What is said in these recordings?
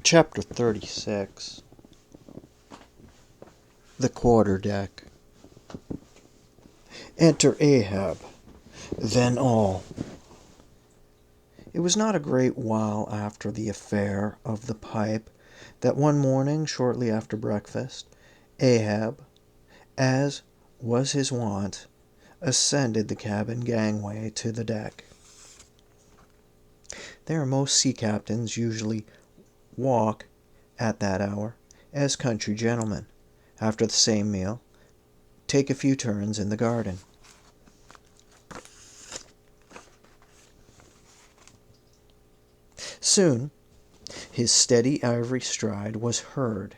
Chapter 36. The Quarterdeck. Enter Ahab, then all. It was not a great while after the affair of the pipe that one morning, shortly after breakfast, Ahab, as was his wont, ascended the cabin gangway to the deck. There most sea captains usually walk at that hour, as country gentlemen, after the same meal, take a few turns in the garden. Soon his steady ivory stride was heard,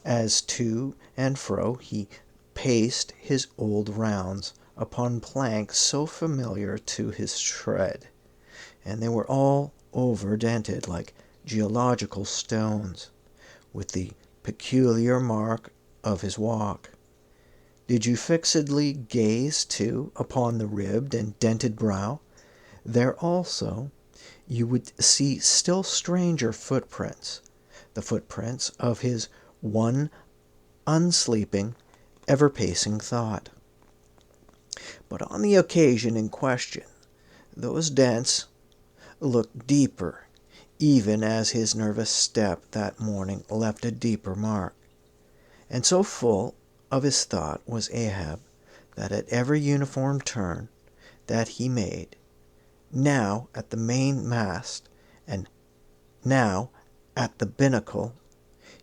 as to and fro he paced his old rounds upon planks so familiar to his tread, and they were all over-dented like geological stones, with the peculiar mark of his walk. Did you fixedly gaze, too, upon the ribbed and dented brow, there also you would see still stranger footprints, the footprints of his one unsleeping, ever-pacing thought. But on the occasion in question, those dents looked deeper, even as his nervous step that morning left a deeper mark. And so full of his thought was Ahab that at every uniform turn that he made, now at the mainmast and now at the binnacle,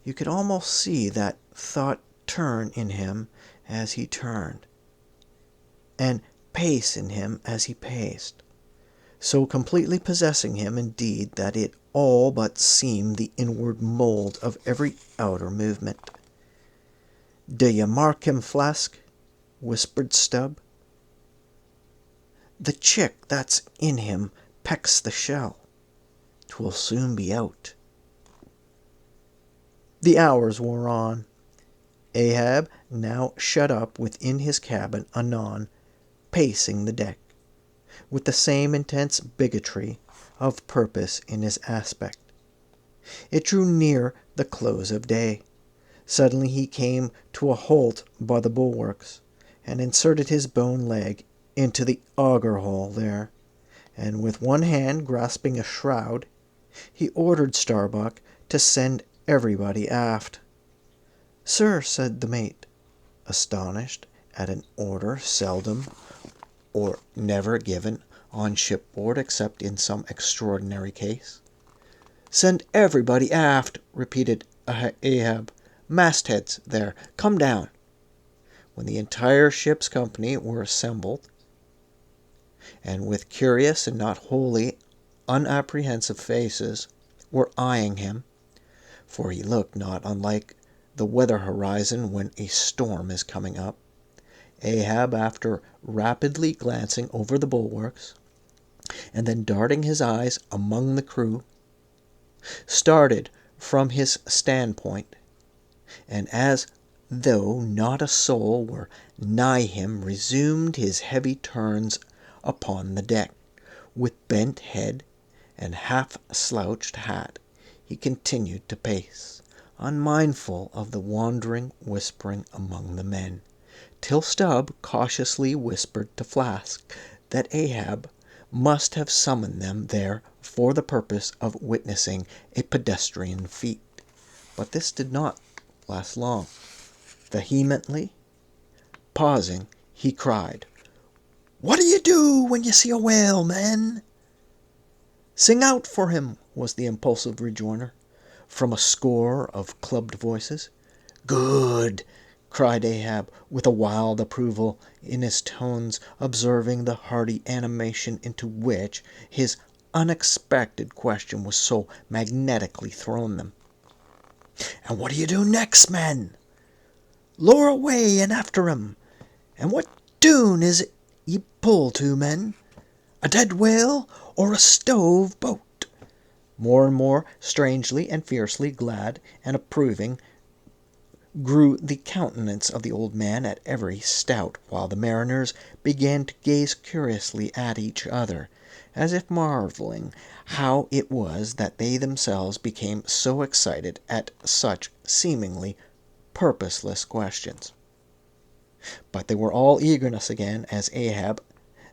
you could almost see that thought turn in him as he turned, and pace in him as he paced, so completely possessing him indeed that it all but seemed the inward mould of every outer movement. "D'ye mark him, Flask?" whispered Stubb. "The chick that's in him pecks the shell. 'Twill soon be out." The hours wore on. Ahab, now shut up within his cabin, anon pacing the deck, with the same intense bigotry of purpose in his aspect. It drew near the close of day. Suddenly he came to a halt by the bulwarks, and inserted his bone leg into the auger hole there, and with one hand grasping a shroud, he ordered Starbuck to send everybody aft. "Sir," said the mate, astonished at an order seldom or never given on shipboard except in some extraordinary case. "Send everybody aft," repeated Ahab. "Mastheads there, come down." When the entire ship's company were assembled, and with curious and not wholly unapprehensive faces were eyeing him, for he looked not unlike the weather horizon when a storm is coming up, Ahab, after rapidly glancing over the bulwarks, and then darting his eyes among the crew, started from his standpoint, and as though not a soul were nigh him, resumed his heavy turns upon the deck. With bent head and half-slouched hat he continued to pace, unmindful of the wandering whispering among the men, till Stubb cautiously whispered to Flask that Ahab must have summoned them there for the purpose of witnessing a pedestrian feat. But this did not last long. Vehemently pausing, he cried, "What do you do when you see a whale, men?" "Sing out for him," was the impulsive rejoinder, from a score of clubbed voices. "Good!" cried Ahab, with a wild approval in his tones, observing the hearty animation into which his unexpected question was so magnetically thrown them. "And what do you do next, men?" "Lower away and after him. And what tune is it ye pull to, men? A dead whale or a stove boat?" More and more strangely and fiercely glad and approving grew the countenance of the old man at every stout, while the mariners began to gaze curiously at each other, as if marvelling how it was that they themselves became so excited at such seemingly purposeless questions. But they were all eagerness again as Ahab,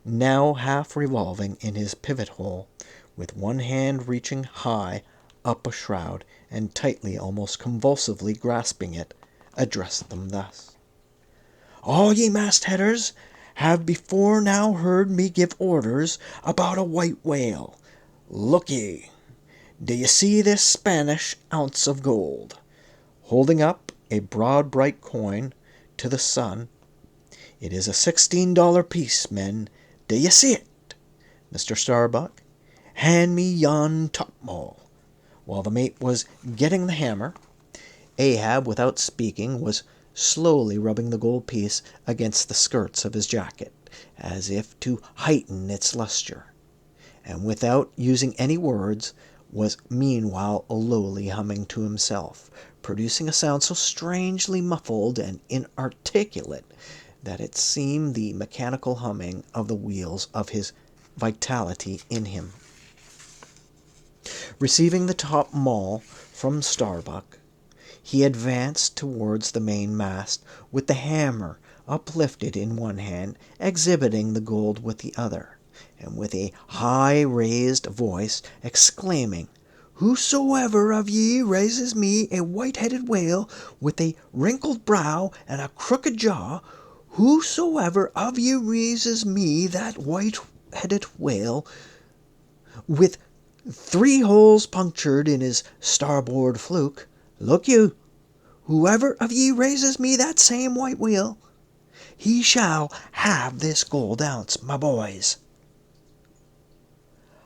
now half revolving in his pivot hole, with one hand reaching high up a shroud and tightly, almost convulsively grasping it, addressed them thus: "All ye mastheaders have before now heard me give orders about a white whale. Look ye, do ye see this Spanish ounce of gold?" Holding up a broad bright coin to the sun. "It is a $16 piece, men. Do ye see it? Mr. Starbuck, hand me yon topmaul." While the mate was getting the hammer, Ahab, without speaking, was slowly rubbing the gold piece against the skirts of his jacket, as if to heighten its lustre, and without using any words, was meanwhile lowly humming to himself, producing a sound so strangely muffled and inarticulate that it seemed the mechanical humming of the wheels of his vitality in him. Receiving the top maul from Starbuck, he advanced towards the mainmast with the hammer uplifted in one hand, exhibiting the gold with the other, and with a high raised voice exclaiming, "Whosoever of ye raises me a white-headed whale with a wrinkled brow and a crooked jaw, whosoever of ye raises me that white-headed whale with 3 holes punctured in his starboard fluke, look you, whoever of ye raises me that same white whale, he shall have this gold ounce, my boys."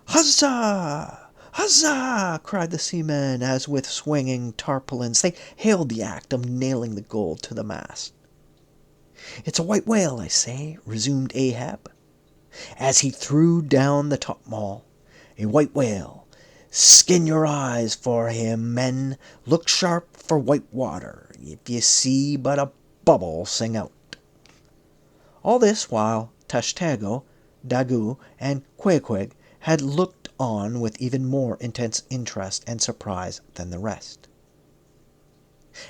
"Huzzah! Huzzah!" cried the seamen, as with swinging tarpaulins they hailed the act of nailing the gold to the mast. "It's a white whale, I say," resumed Ahab, as he threw down the topmaul. "A white whale. Skin your eyes for him, men. Look sharp for white water. If ye see but a bubble, sing out." All this while Tashtego, Daggoo, and Queequeg had looked on with even more intense interest and surprise than the rest.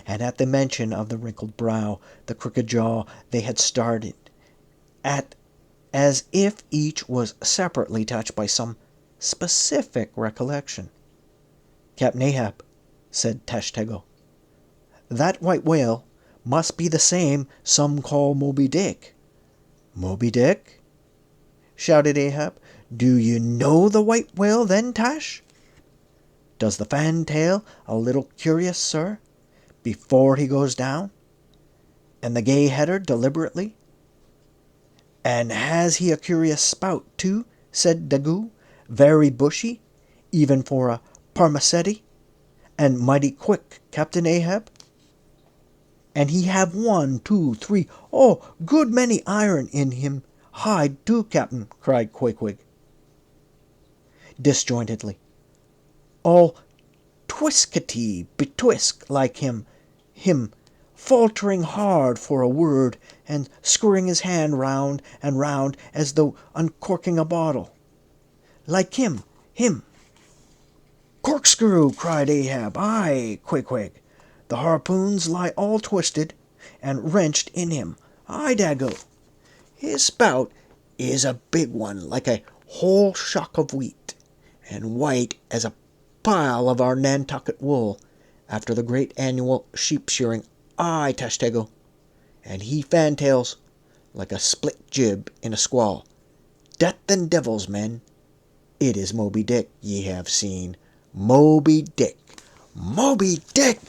And at the mention of the wrinkled brow, the crooked jaw, they had started, as if each was separately touched by some specific recollection. "Captain Ahab," said Tashtego, "that white whale must be the same some call Moby Dick." "Moby Dick?" shouted Ahab. "Do you know the white whale, then, Tash? Does the fantail a little curious, sir, before he goes down, and the gay header deliberately?" "And has he a curious spout, too?" said Daggoo. "Very bushy, even for a parmacetty, and mighty quick, Captain Ahab." "And he have 1, 2, 3, oh, good many iron in him hide, too, Captain," cried Queequeg, disjointedly. "All twiskety betwisk like him, faltering hard for a word, and screwing his hand round and round as though uncorking a bottle. Like him. "Corkscrew!" cried Ahab. "Aye, Queequeg. The harpoons lie all twisted and wrenched in him. Aye, Daggoo. His spout is a big one, like a whole shock of wheat, and white as a pile of our Nantucket wool after the great annual sheep-shearing. Aye, Tashtego. And he fantails like a split jib in a squall. Death and devils, men. It is Moby Dick ye have seen. Moby Dick! Moby Dick!"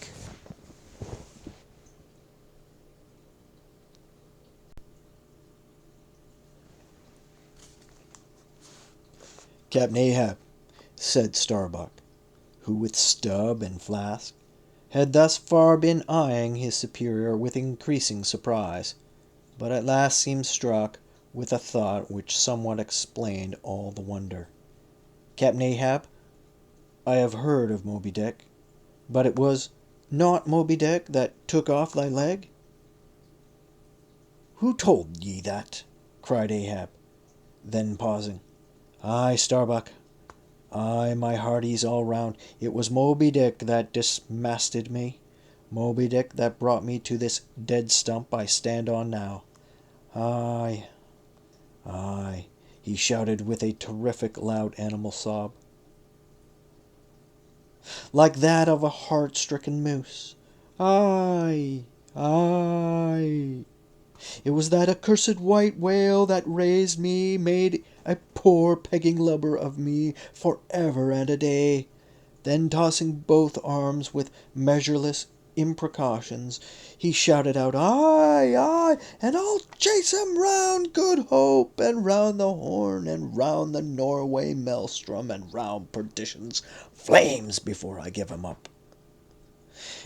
"Captain Ahab," said Starbuck, who with Stubb and Flask had thus far been eyeing his superior with increasing surprise, but at last seemed struck with a thought which somewhat explained all the wonder. "Captain Ahab, I have heard of Moby Dick, but it was Not Moby Dick that took off thy leg?" "Who told ye that?" cried Ahab. Then pausing, "Ay, Starbuck, ay, my hearties all round, it was Moby Dick that dismasted me, Moby Dick that brought me to this dead stump I stand on now. Ay, ay," he shouted with a terrific loud animal sob, like that of a heart-stricken moose. "Ay, ay. It was that accursed white whale that raised me, made a poor pegging lubber of me for ever and a day." Then tossing both arms with measureless imprecations, he shouted out, "Ay, ay, and I'll chase him round Good Hope, and round the Horn, and round the Norway Maelstrom, and round perdition's flames before I give him up.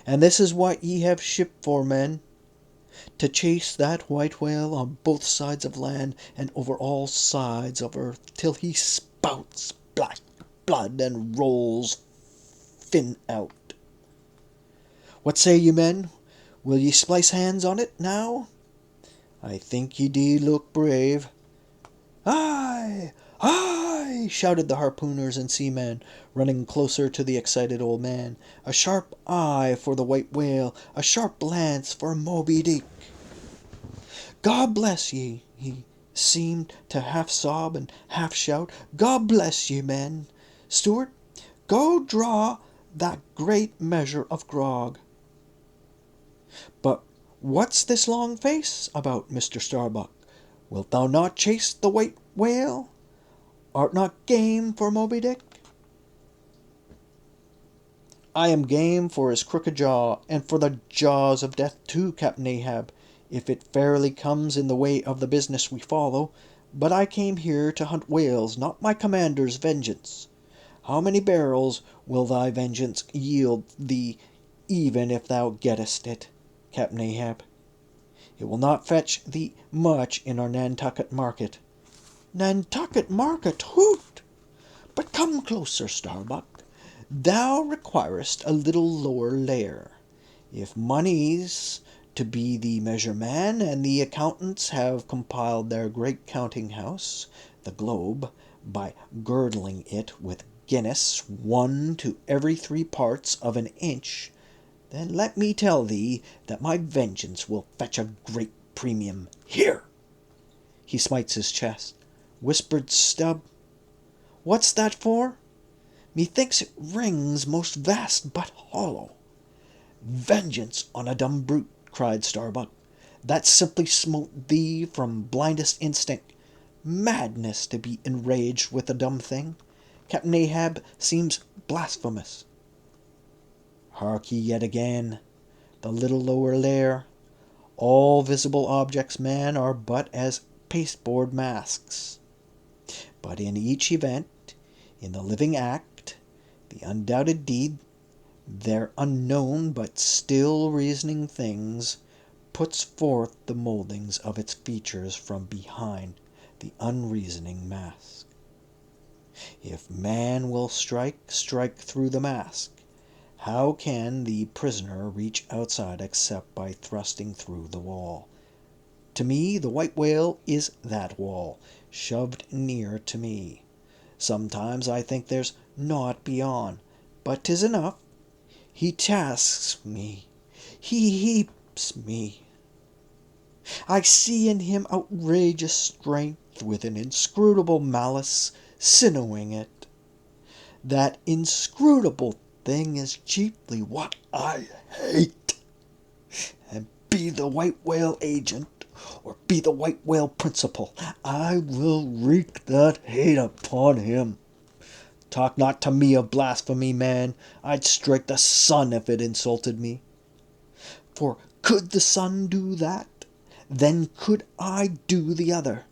And this is what ye have shipped for, men, to chase that white whale on both sides of land and over all sides of earth, till he spouts black blood and rolls fin out. What say ye, men? Will ye splice hands on it now? I think ye do look brave." "Aye, aye!" shouted the harpooners and seamen, running closer to the excited old man. "A sharp eye for the white whale, a sharp lance for Moby Dick. God bless ye!" he seemed to half sob and half shout. "God bless ye, men! Steward, go draw that great measure of grog. But what's this long face about, Mr. Starbuck? Wilt thou not chase the white whale? Art not game for Moby Dick?" "I am game for his crooked jaw, and for the jaws of death too, Captain Ahab, if it fairly comes in the way of the business we follow. But I came here to hunt whales, not my commander's vengeance. How many barrels will thy vengeance yield thee, even if thou gettest it, Captain Ahab? It will not fetch thee much in our Nantucket market." "Nantucket market, hoot! But come closer, Starbuck. Thou requirest a little lower layer. If money's to be the measure, man, and the accountants have compiled their great counting house, the globe, by girdling it with Guinness 1 to every 3 parts of an inch, then let me tell thee that my vengeance will fetch a great premium. Here!" He smites his chest. Whispered Stubb, "What's that for? Methinks it rings most vast but hollow." "Vengeance on a dumb brute," cried Starbuck, "that simply smote thee from blindest instinct. Madness to be enraged with a dumb thing. Captain Ahab seems blasphemous." "Hark ye yet again. The little lower layer. All visible objects, man, are but as pasteboard masks. But in each event, in the living act, the undoubted deed, their unknown but still reasoning things, puts forth the mouldings of its features from behind the unreasoning mask. If man will strike through the mask. How can the prisoner reach outside except by thrusting through the wall? To me, the white whale is that wall, shoved near to me. Sometimes I think there's naught beyond, but 'tis enough. He tasks me, he heaps me. I see in him outrageous strength, with an inscrutable malice sinnowing it. That inscrutable thing is chiefly what I hate. And be the white whale agent, or be the white whale principal, I will wreak that hate upon him. Talk not to me of blasphemy, man. I'd strike the sun if it insulted me. For could the sun do that, then could I do the other,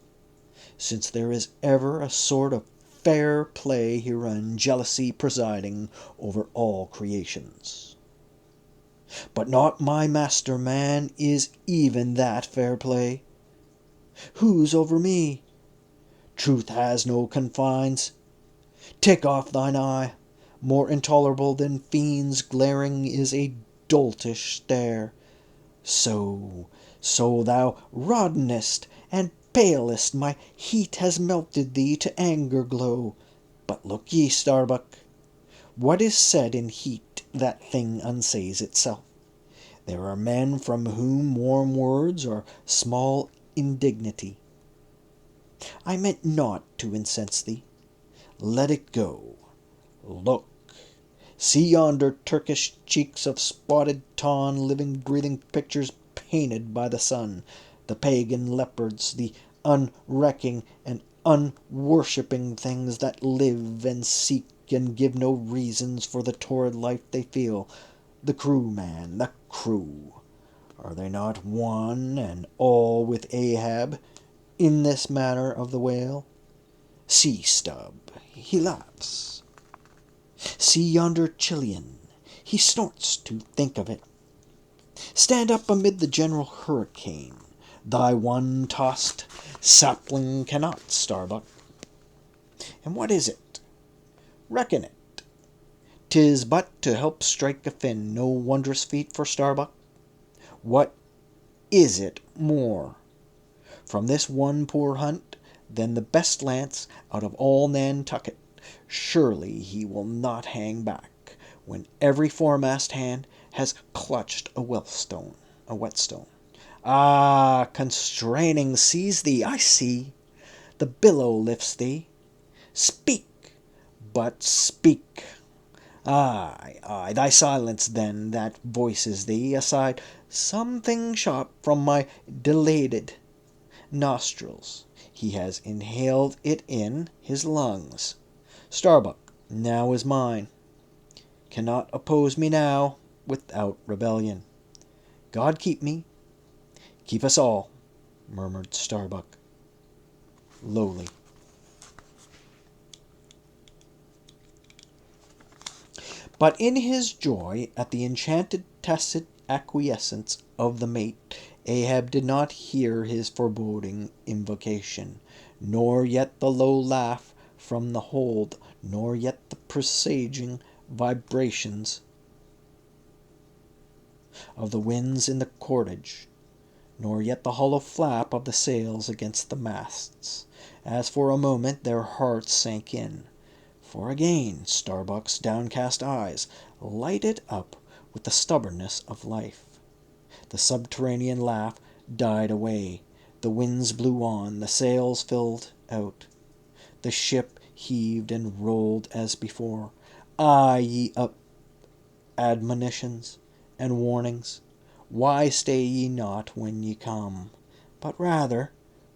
since there is ever a sort of fair play herein, jealousy presiding over all creations. But not my master, man, is even that fair play. Whose over me? Truth has no confines. Take off thine eye. More intolerable than fiends glaring is a doltish stare. So thou roddenest and palest, my heat has melted thee to anger glow. But look ye, Starbuck, what is said in heat, that thing unsays itself. There are men from whom warm words are small indignity. I meant not to incense thee. Let it go. Look, see yonder Turkish cheeks of spotted tawn, living, breathing pictures painted by the sun, the pagan leopards, the unrecking and unworshipping things that live and seek and give no reasons for the torrid life they feel. The crew, man, the crew. Are they not one and all with Ahab in this matter of the whale? See, Stubb, he laughs. See yonder Chilean, he snorts to think of it. Stand up amid the general hurricane. Thy one-tossed sapling cannot, Starbuck. And what is it? Reckon it. 'Tis but to help strike a fin, no wondrous feat for Starbuck. What is it more? From this one poor hunt, than the best lance out of all Nantucket. Surely he will not hang back, when every foremast hand has clutched a whetstone. Ah, constraining seize thee, I see. The billow lifts thee. Speak, but speak. Ay, thy silence then, that voices thee aside, something shot from my dilated nostrils. He has inhaled it in his lungs. Starbuck now is mine. Cannot oppose me now without rebellion. God keep me, keep us all, murmured Starbuck, lowly. But in his joy at the enchanted tacit acquiescence of the mate, Ahab did not hear his foreboding invocation, nor yet the low laugh from the hold, nor yet the presaging vibrations of the winds in the cordage, nor yet the hollow flap of the sails against the masts, as for a moment their hearts sank in. For again Starbuck's downcast eyes lighted up with the stubbornness of life. The subterranean laugh died away. The winds blew on. The sails filled out. The ship heaved and rolled as before. Ah, ye up admonitions and warnings, why stay ye not when ye come? But rather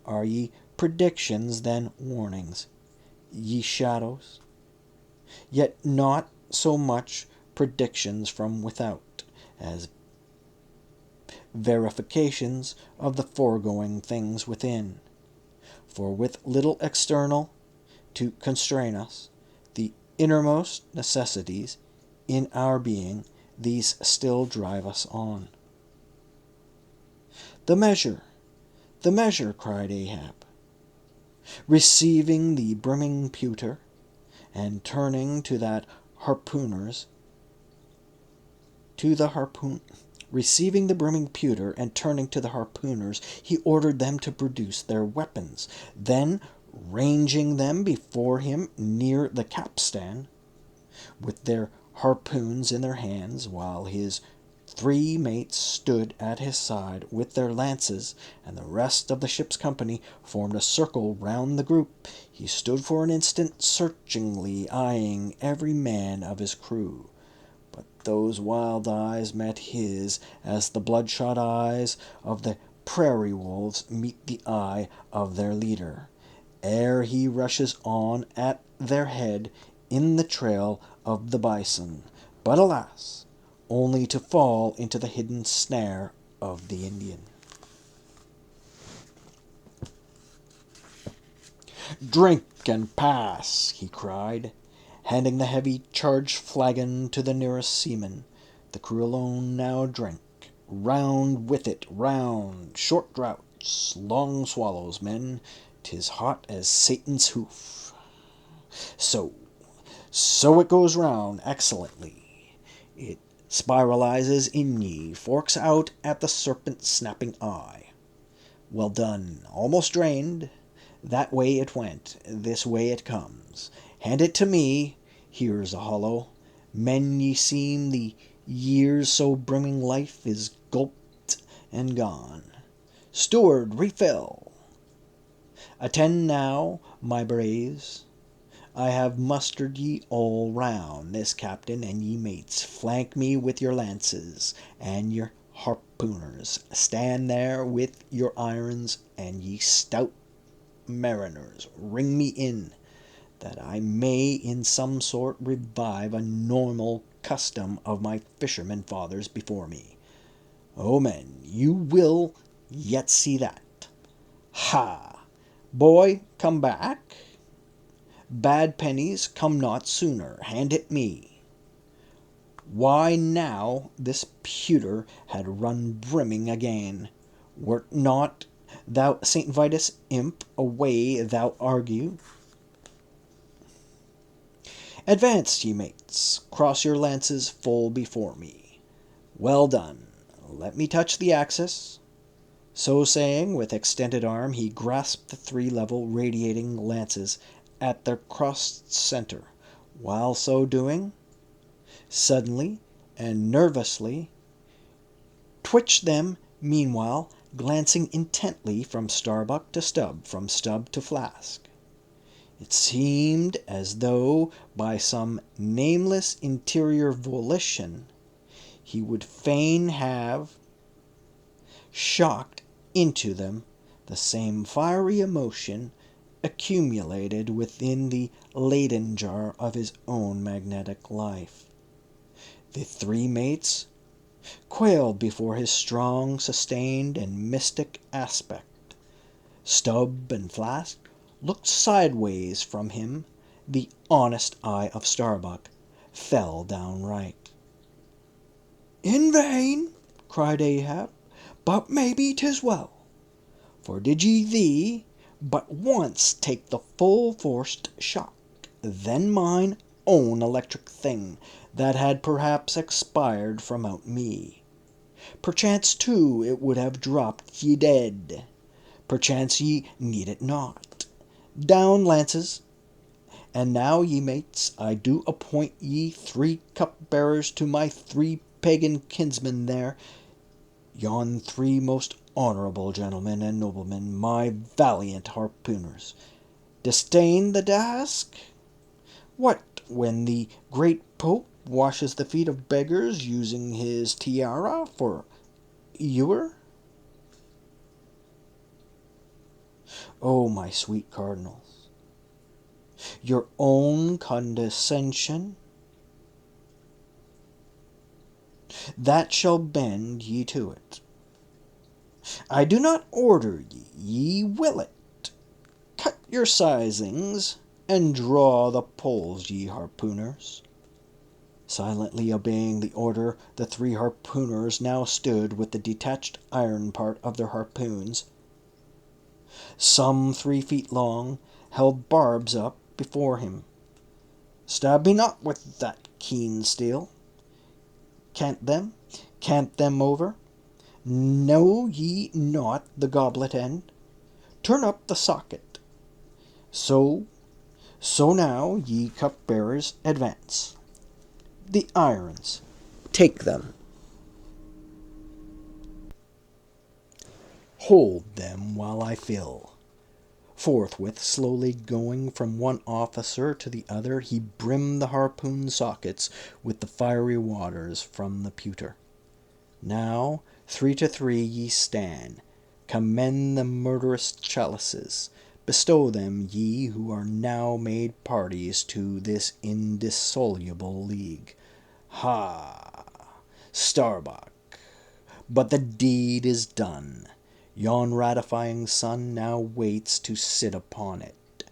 are ye predictions than warnings, ye shadows, yet not so much predictions from without, as verifications of the foregoing things within. For with little external to constrain us, the innermost necessities in our being, these still drive us on. The measure, cried Ahab, receiving the brimming pewter, and turning to the harpooners, receiving the brimming pewter, and turning to the harpooners, he ordered them to produce their weapons. Then, ranging them before him near the capstan, with their harpoons in their hands, while his 3 mates stood at his side with their lances, and the rest of the ship's company formed a circle round the group, he stood for an instant searchingly eyeing every man of his crew. But those wild eyes met his as the bloodshot eyes of the prairie wolves meet the eye of their leader, ere he rushes on at their head in the trail of the bison, but alas, only to fall into the hidden snare of the Indian. "Drink and pass," he cried, handing the heavy charged flagon to the nearest seaman. The crew alone now drank. Round with it, round, short draughts, long swallows, men, 'tis hot as Satan's hoof. So it goes round excellently. It spiralizes in ye, forks out at the serpent's snapping eye. Well done, almost drained. That way it went, this way it comes. Hand it to me, here's a hollow. Men ye seem, the years so brimming life is gulped and gone. Steward, refill. Attend now, my braves. I have mustered ye all round, this captain and ye mates. Flank me with your lances and your harpooners. Stand there with your irons, and ye stout mariners, ring me in, that I may in some sort revive a normal custom of my fishermen fathers before me. O men, you will yet see that. Ha! Boy, come back. Bad pennies, come not sooner. Hand it me. Why now this pewter had run brimming again. Wert not thou St. Vitus imp, away thou argue. Advance, ye mates, cross your lances full before me. Well done, let me touch the axis. So saying, with extended arm, he grasped the three level, radiating lances at their crossed center. While so doing, suddenly and nervously twitched them, meanwhile glancing intently from Starbuck to Stubb, from Stubb to Flask. It seemed as though, by some nameless interior volition, he would fain have shocked into them the same fiery emotion accumulated within the Leyden jar of his own magnetic life. The three mates quailed before his strong, sustained, and mystic aspect. Stubb and Flask looked sideways from him. The honest eye of Starbuck fell downright. "In vain," cried Ahab, "but maybe 'tis well. For did ye thee but once take the full forced shock, then mine own electric thing, that had perhaps expired from out me. Perchance, too, it would have dropped ye dead. Perchance ye need it not. Down, lances! And now, ye mates, I do appoint ye three cup-bearers to my three pagan kinsmen there, yon three most honorable gentlemen and noblemen, my valiant harpooners. Disdain the Dusk? What, when the great Pope washes the feet of beggars, using his tiara for ewer? Oh, my sweet cardinals, your own condescension, that shall bend ye to it. I do not order ye, ye will it. Cut your sizings, and draw the poles, ye harpooners. Silently obeying the order, the three harpooners now stood with the detached iron part of their harpoons, some 3 feet long, held barbs up before him. Stab me not with that keen steel. Cant them over. Know ye not the goblet end? Turn up the socket. So now, ye cup-bearers, advance. The irons, take them. Hold them while I fill. Forthwith, slowly going from one officer to the other, he brimmed the harpoon sockets with the fiery waters from the pewter. Now, 3 to 3 ye stand. Commend the murderous chalices. Bestow them, ye who are now made parties to this indissoluble league. Ha! Starbuck! But the deed is done. Yon ratifying sun now waits to sit upon it.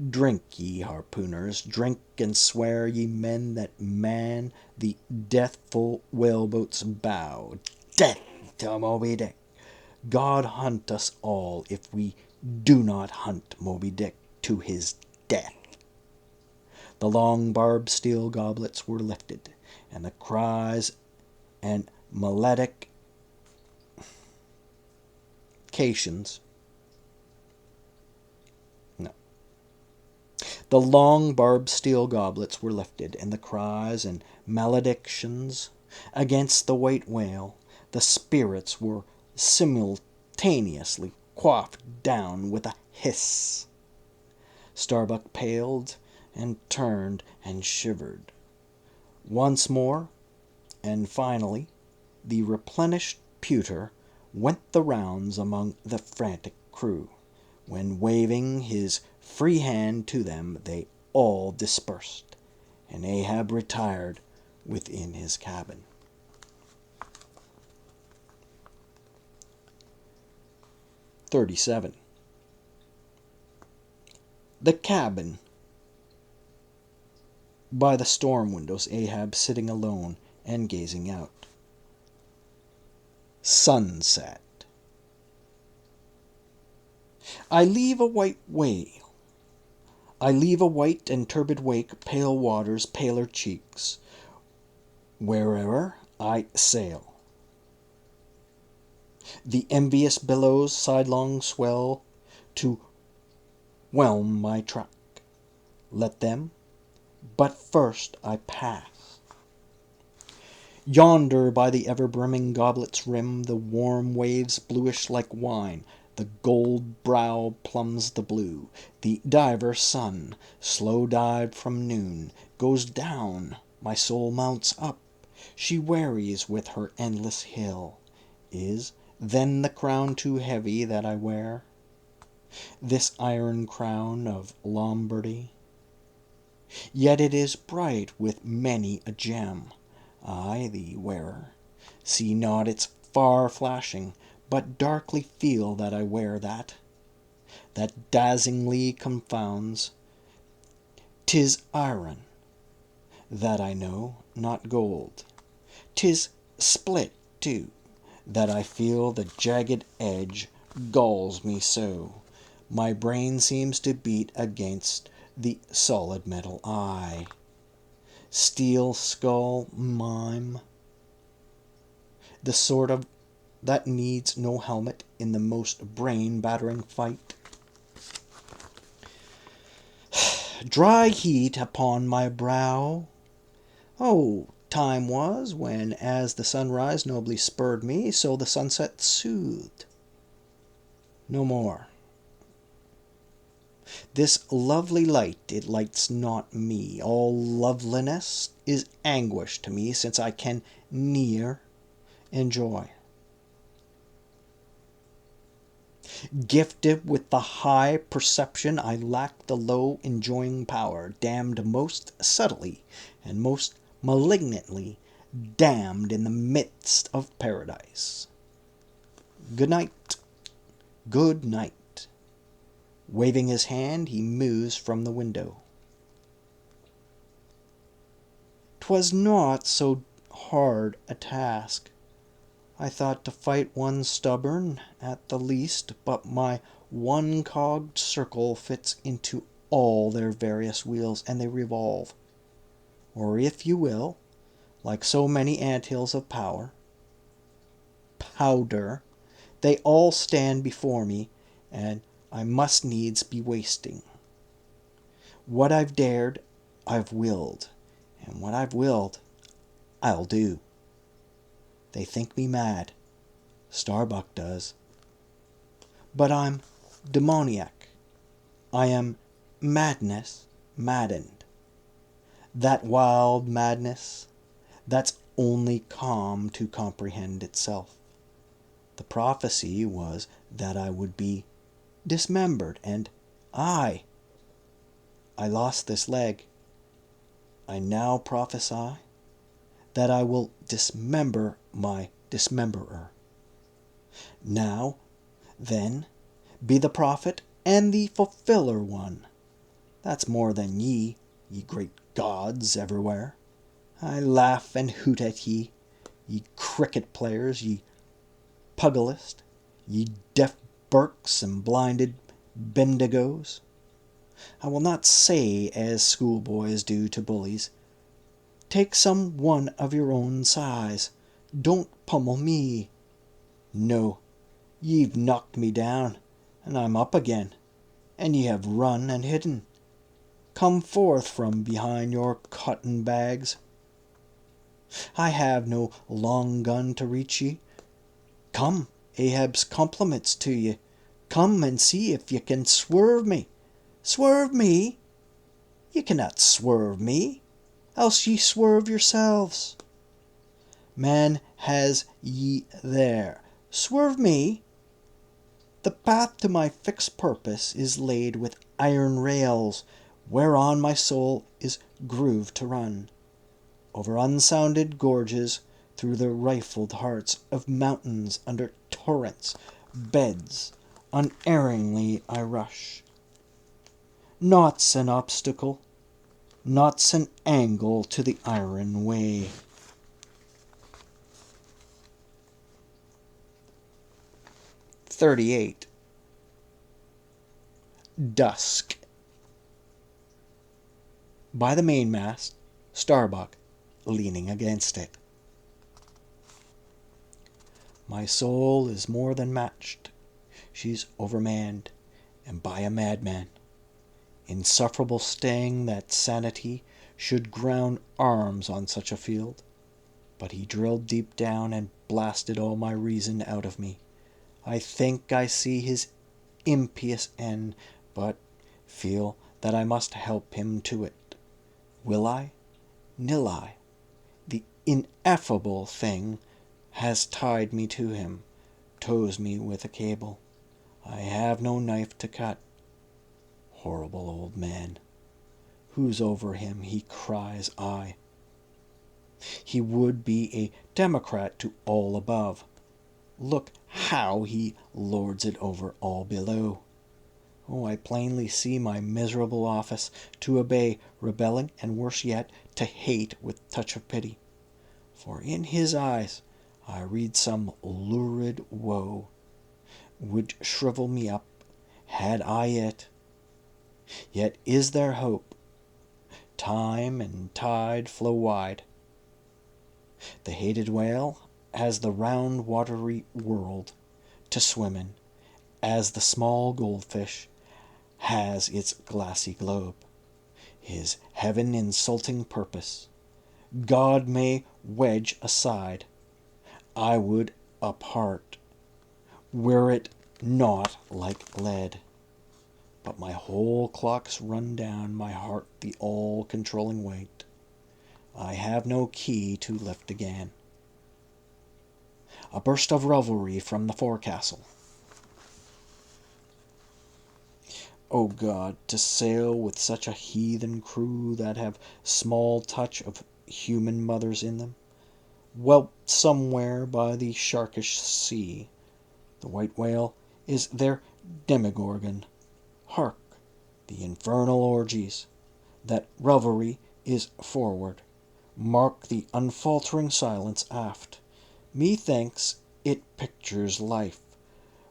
Drink, ye harpooners, drink and swear, ye men that man the deathful whaleboat's bow. Death to Moby Dick! God hunt us all if we do not hunt Moby Dick to his death. The long barbed steel goblets were lifted, and the cries and maledications. No. The long barbed steel goblets were lifted, and the cries and maledictions against the white whale, the spirits were simultaneously quaffed down with a hiss. Starbuck paled and turned and shivered. Once more, and finally, the replenished pewter went the rounds among the frantic crew, when, waving his free hand to them, they all dispersed, and Ahab retired within his cabin. "37. The cabin. By the storm windows, Ahab sitting alone and gazing out. Sunset. I leave a white whale. I leave a white and turbid wake, pale waters, paler cheeks, where'er I sail. The envious billows sidelong swell to whelm my track. Let them, but first I pass. Yonder by the ever-brimming goblet's rim, the warm waves bluish like wine, the gold brow plumbs the blue. The diver sun, slow-dived from noon, goes down, my soul mounts up. She wearies with her endless hill. Is then the crown too heavy that I wear? This iron crown of Lombardy? Yet it is bright with many a gem. I, the wearer, see not its far flashing, but darkly feel that I wear that dazzlingly confounds. 'Tis iron, that I know, not gold. 'Tis split, too, that I feel the jagged edge galls me so. My brain seems to beat against the solid metal eye. Steel skull mime, the sort of that needs no helmet in the most brain-battering fight. Dry heat upon my brow. Oh, time was when, as the sunrise nobly spurred me, so the sunset soothed. No more. This lovely light, it lights not me. All loveliness is anguish to me, since I can ne'er enjoy. Gifted with the high perception, I lack the low enjoying power, damned most subtly and most malignantly, damned in the midst of paradise. Good night. Good night. Waving his hand, he moves from the window. 'Twas not so hard a task. I thought to fight one stubborn at the least, but my one-cogged circle fits into all their various wheels, and they revolve. Or if you will, like so many anthills of powder, they all stand before me, and I must needs be wasting. What I've dared, I've willed, and what I've willed, I'll do. They think me mad. Starbuck does. But I'm demoniac. I am madness maddened. That wild madness that's only calm to comprehend itself. The prophecy was that I would be dismembered, and I lost this leg. I now prophesy that I will dismember my dismemberer. Now, then, be the prophet and the fulfiller one. That's more than ye great gods everywhere. I laugh and hoot at ye cricket players, ye pugilists, ye deaf Burkes and blinded Bendigos. I will not say as schoolboys do to bullies, take some one of your own size. don't pummel me. No, ye've knocked me down, and I'm up again, and ye have run and hidden. Come forth from behind your cotton bags. I have no long gun to reach ye. Come, Ahab's compliments to ye. Come and see if ye can swerve me. Swerve me? Ye cannot swerve me, else ye swerve yourselves. Man has ye there. Swerve me? The path to my fixed purpose is laid with iron rails, whereon my soul is grooved to run. Over unsounded gorges, through the rifled hearts of mountains, under torrents, beds, unerringly I rush. Naught's an obstacle, naught's an angle to the iron way. "38. Dusk. By the mainmast, Starbuck, leaning against it. My soul is more than matched. She's overmanned, and by a madman. Insufferable sting that sanity should ground arms on such a field. But he drilled deep down and blasted all my reason out of me. I think I see his impious end, but feel that I must help him to it. Will I? Nill I? The ineffable thing has tied me to him, tows me with a cable. I have no knife to cut. Horrible old man. Who's over him, he cries I. He would be a Democrat to all above. Look how he lords it over all below. Oh, I plainly see my miserable office to obey, rebelling, and worse yet, to hate with touch of pity. For in his eyes I read some lurid woe, would shrivel me up, had I it. Yet is there hope. Time and tide flow wide. The hated whale has the round watery world to swim in, as the small goldfish has its glassy globe. His heaven-insulting purpose God may wedge aside. I would apart, were it not like lead. But my whole clock's run down my heart the all-controlling weight. I have no key to lift again. A burst of revelry from the forecastle. O God, to sail with such a heathen crew that have small touch of human mothers in them, whelped somewhere by the sharkish sea. The white whale is their demigorgon. Hark, the infernal orgies. That revelry is forward. Mark the unfaltering silence aft. Methinks it pictures life.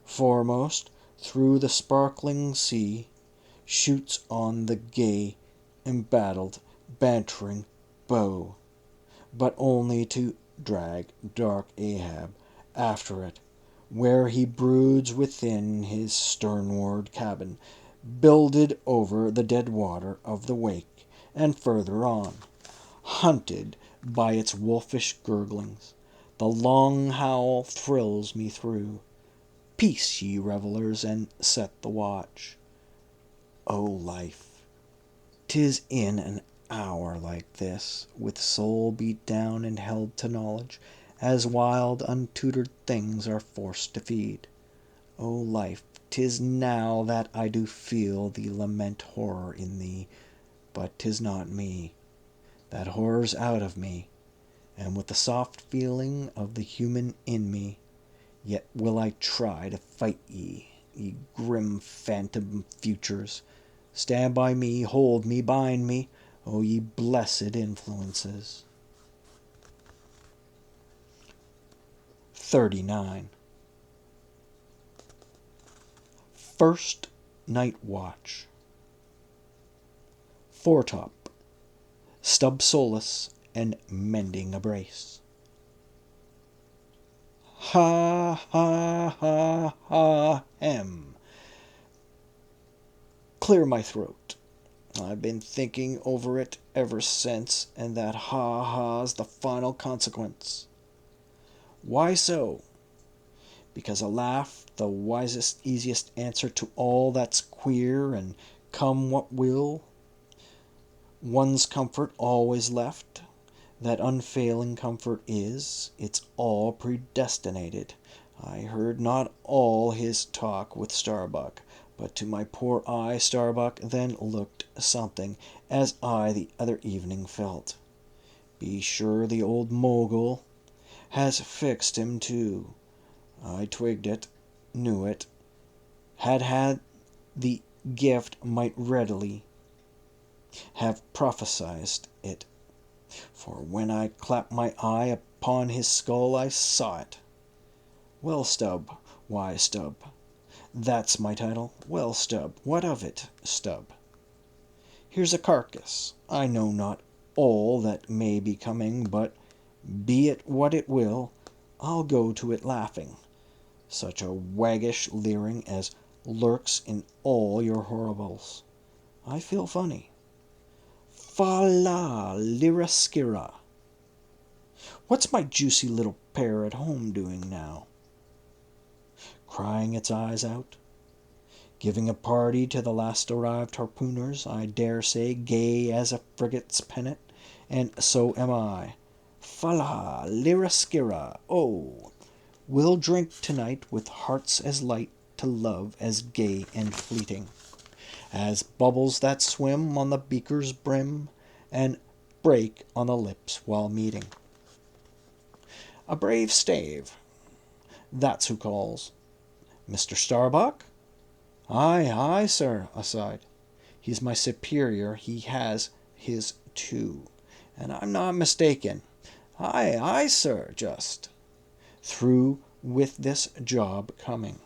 Foremost, through the sparkling sea, shoots on the gay, embattled, bantering bow, but only to drag dark Ahab after it, where he broods within his sternward cabin, builded over the dead water of the wake, and further on, hunted by its wolfish gurglings. The long howl thrills me through. Peace, ye revellers, and set the watch. O life, 'tis in an hour like this, with soul beat down and held to knowledge, as wild, untutored things are forced to feed. O life, 'tis now that I do feel the lament horror in thee, but 'tis not me. That horror's out of me, and with the soft feeling of the human in me, yet will I try to fight ye, ye grim phantom futures. Stand by me, hold me, bind me, O ye blessed influences. 39. First Night Watch. Foretop, stub solace, and mending a brace. Ha, ha, ha, ha, hem. Clear my throat. I've been thinking over it ever since, and that ha-ha's the final consequence. Why so? Because a laugh, the wisest, easiest answer to all that's queer, and come what will, one's comfort always left. That unfailing comfort is, it's all predestinated. I heard not all his talk with Starbuck, but to my poor eye Starbuck then looked something as I the other evening felt. Be sure the old mogul has fixed him too. I twigged it, knew it, had the gift might readily have prophesied it. For when I clapped my eye upon his skull, I saw it. Well, Stubb, why, Stubb, that's my title. Well, Stubb, what of it, Stubb? Here's a carcass. I know not all that may be coming, but be it what it will, I'll go to it laughing. Such a waggish leering as lurks in all your horribles. I feel funny. Fa la lira skira. What's my juicy little pair at home doing now? Crying its eyes out? Giving a party to the last arrived harpooners, I dare say, gay as a frigate's pennant, and so am I. Fa la lira skira. Oh, we'll drink tonight with hearts as light to love as gay and fleeting as bubbles that swim on the beaker's brim and break on the lips while meeting. A brave stave, that's who calls. Mr. Starbuck? Aye, aye, sir, aside. He's my superior, he has his too, and I'm not mistaken. Aye, aye, sir, just through with this job coming.